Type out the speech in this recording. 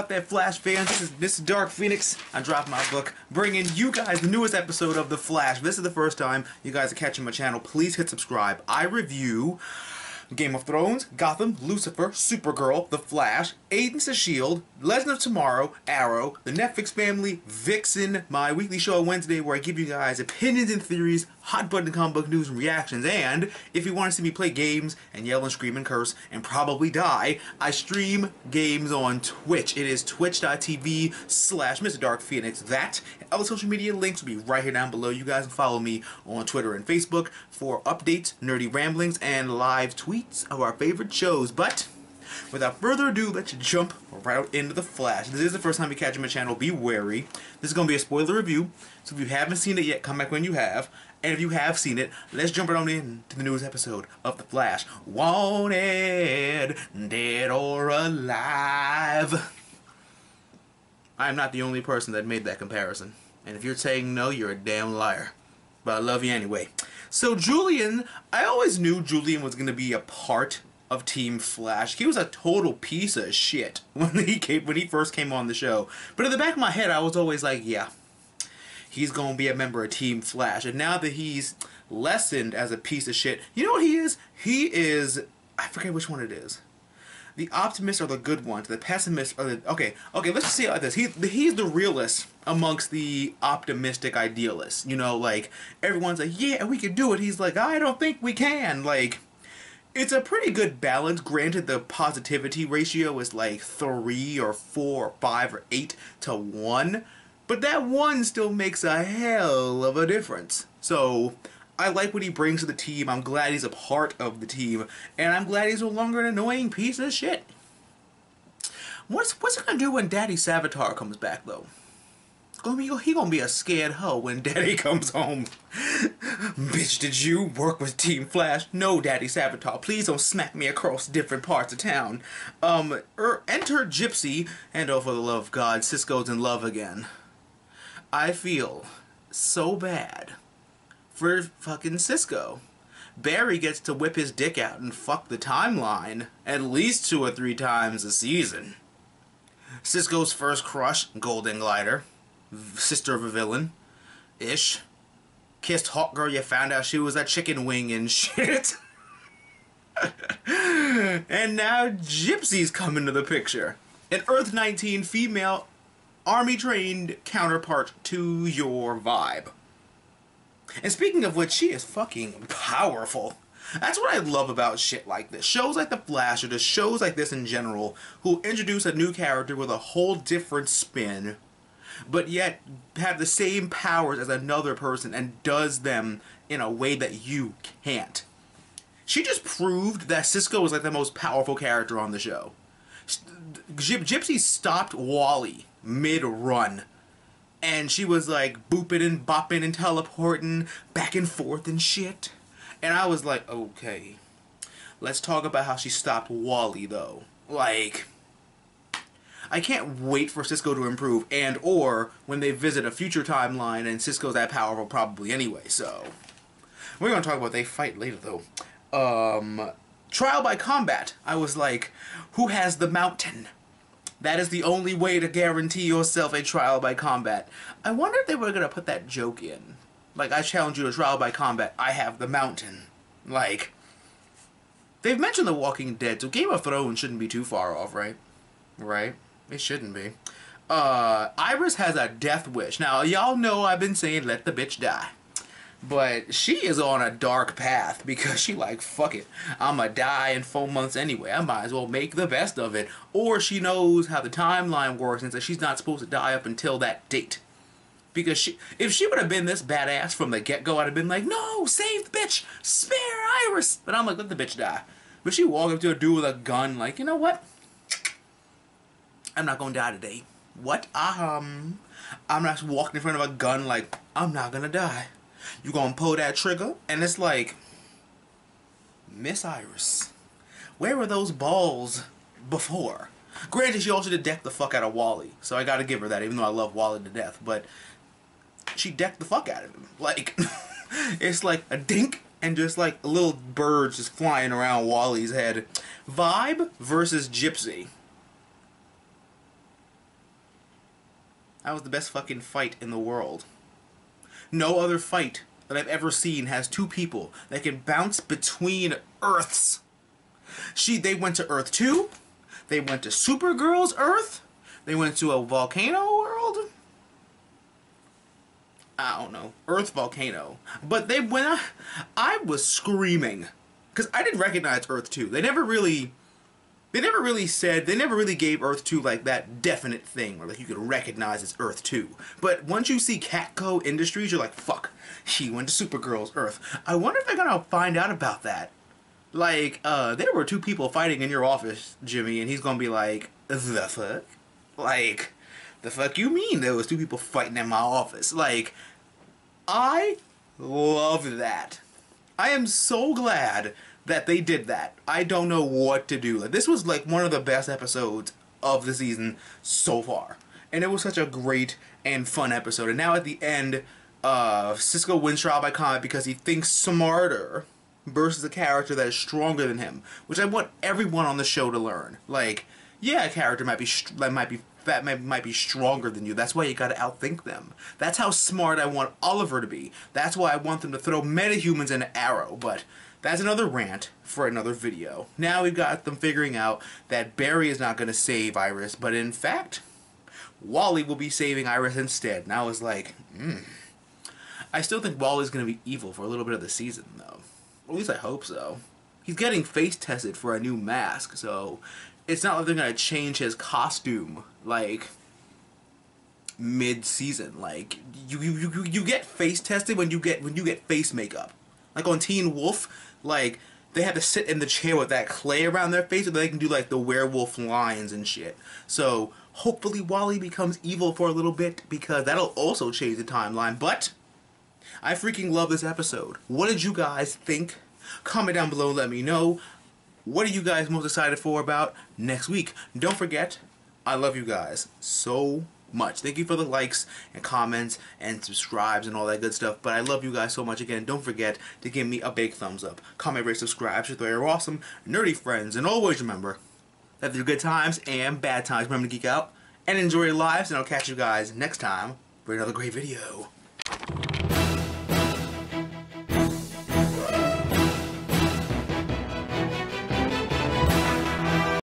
up there, Flash fans? This is Dark Phoenix. I dropped my book, bringing you guys the newest episode of The Flash. If this is the first time you guys are catching my channel, please hit subscribe. I review Game of Thrones, Gotham, Lucifer, Supergirl, The Flash, Agents of S.H.I.E.L.D., Legend of Tomorrow, Arrow, The Netflix Family, Vixen, my weekly show on Wednesday where I give you guys opinions and theories, hot button comic book news and reactions, and if you want to see me play games and yell and scream and curse and probably die, I stream games on Twitch. It is twitch.tv/Mr. Dark Phoenix. That and other social media links will be right here down below. You guys can follow me on Twitter and Facebook for updates, nerdy ramblings, and live tweets of our favorite shows. But without further ado, let's jump right out into The Flash. If this is the first time you catch my channel, be wary. This is going to be a spoiler review, so if you haven't seen it yet, come back when you have. And if you have seen it, let's jump right on into the newest episode of The Flash. Wanted, dead or alive. I am not the only person that made that comparison. And if you're saying no, you're a damn liar. But I love you anyway. So Julian, I always knew Julian was going to be a part of Team Flash. He was a total piece of shit when he first came on the show. But in the back of my head, I was always like, yeah, he's going to be a member of Team Flash. And now that he's lessened as a piece of shit, you know what he is? He is, I forget which one it is. The optimists are the good ones. The pessimists are the... Okay, let's just say it like this. He's the realist amongst the optimistic idealists. You know, like, everyone's like, yeah, we can do it. He's like, I don't think we can. Like, it's a pretty good balance. Granted, the positivity ratio is like 3 or 4 or 5 or 8 to 1. But that 1 still makes a hell of a difference. So I like what he brings to the team. I'm glad he's a part of the team. And I'm glad he's no longer an annoying piece of shit. What's it gonna do when Daddy Savitar comes back, though? He gonna be a scared hoe when Daddy comes home. Bitch, did you work with Team Flash? No, Daddy Savitar. Please don't smack me across different parts of town. Enter Gypsy, and oh, for the love of God, Cisco's in love again. I feel so bad for fucking Cisco. Barry gets to whip his dick out and fuck the timeline at least 2 or 3 times a season. Cisco's first crush, Golden Glider, sister of a villain, ish. Kissed Hawk Girl, you found out she was a chicken wing and shit. And now Gypsy's coming to the picture. An Earth 19 female army-trained counterpart to your vibe. And speaking of which, she is fucking powerful. That's what I love about shit like this. Shows like The Flash, or just shows like this in general, who introduce a new character with a whole different spin, but yet have the same powers as another person and does them in a way that you can't. She just proved that Cisco is like the most powerful character on the show. Gypsy stopped Wally mid-run, and she was like booping and bopping and teleporting back and forth and shit. And I was like, okay, let's talk about how she stopped Wally, though. Like, I can't wait for Cisco to improve, and or when they visit a future timeline and Cisco's that powerful probably anyway, so. We're going to talk about they fight later, though. Trial by combat. I was like, who has the mountain? That is the only way to guarantee yourself a trial by combat. I wonder if they were going to put that joke in. Like, I challenge you to trial by combat. I have the mountain. Like, they've mentioned The Walking Dead, so Game of Thrones shouldn't be too far off, right? Right? It shouldn't be. Iris has a death wish. Now, y'all know I've been saying let the bitch die. But she is on a dark path because she like, fuck it. I'ma die in 4 months anyway. I might as well make the best of it. Or she knows how the timeline works and says she's not supposed to die up until that date. Because if she would have been this badass from the get-go, I'd have been like, no, save the bitch, spare Iris. But I'm like, let the bitch die. But she walked up to a dude with a gun like, you know what? I'm not gonna die today. What? I'm not walking in front of a gun like, I'm not gonna die. You gonna pull that trigger? And it's like, Miss Iris, where were those balls before? Granted, she also did deck the fuck out of Wally, so I gotta give her that, even though I love Wally to death, but she decked the fuck out of him. Like, it's like a dink, and just like a little bird just flying around Wally's head. Vibe versus Gypsy. That was the best fucking fight in the world. No other fight that I've ever seen has two people that can bounce between Earths. They went to Earth 2. They went to Supergirl's Earth. They went to a volcano world. I don't know. Earth volcano. But they went... I was screaming. Because I didn't recognize Earth 2. They never really said... They never really gave Earth 2 like that definite thing where like you could recognize it's Earth 2. But once you see Catco Industries, you're like, fuck. She went to Supergirl's Earth. I wonder if they're gonna find out about that. Like, there were two people fighting in your office, Jimmy, and he's gonna be like, the fuck? Like, the fuck you mean there was two people fighting in my office? Like, I love that. I am so glad that they did that. I don't know what to do. Like, this was like one of the best episodes of the season so far. And it was such a great and fun episode. And now at the end, Cisco wins trial by combat because he thinks smarter versus a character that is stronger than him, which I want everyone on the show to learn. Like, yeah, a character might be stronger than you. That's why you gotta outthink them. That's how smart I want Oliver to be. That's why I want them to throw metahumans in an Arrow. But that's another rant for another video. Now we've got them figuring out that Barry is not gonna save Iris, but in fact, Wally will be saving Iris instead. And I was like, I still think Wally's gonna be evil for a little bit of the season, though. At least I hope so. He's getting face tested for a new mask, so it's not like they're gonna change his costume like mid-season. Like you get face tested when you get face makeup. Like on Teen Wolf, like they have to sit in the chair with that clay around their face so they can do like the werewolf lines and shit. So hopefully Wally becomes evil for a little bit because that'll also change the timeline. But I freaking love this episode. What did you guys think? Comment down below and let me know. What are you guys most excited for about next week? Don't forget, I love you guys so much. Thank you for the likes and comments and subscribes and all that good stuff. But I love you guys so much. Again, don't forget to give me a big thumbs up. Comment, rate, subscribe. So they're awesome, nerdy friends. And always remember that through good times and bad times, remember to geek out and enjoy your lives. And I'll catch you guys next time for another great video.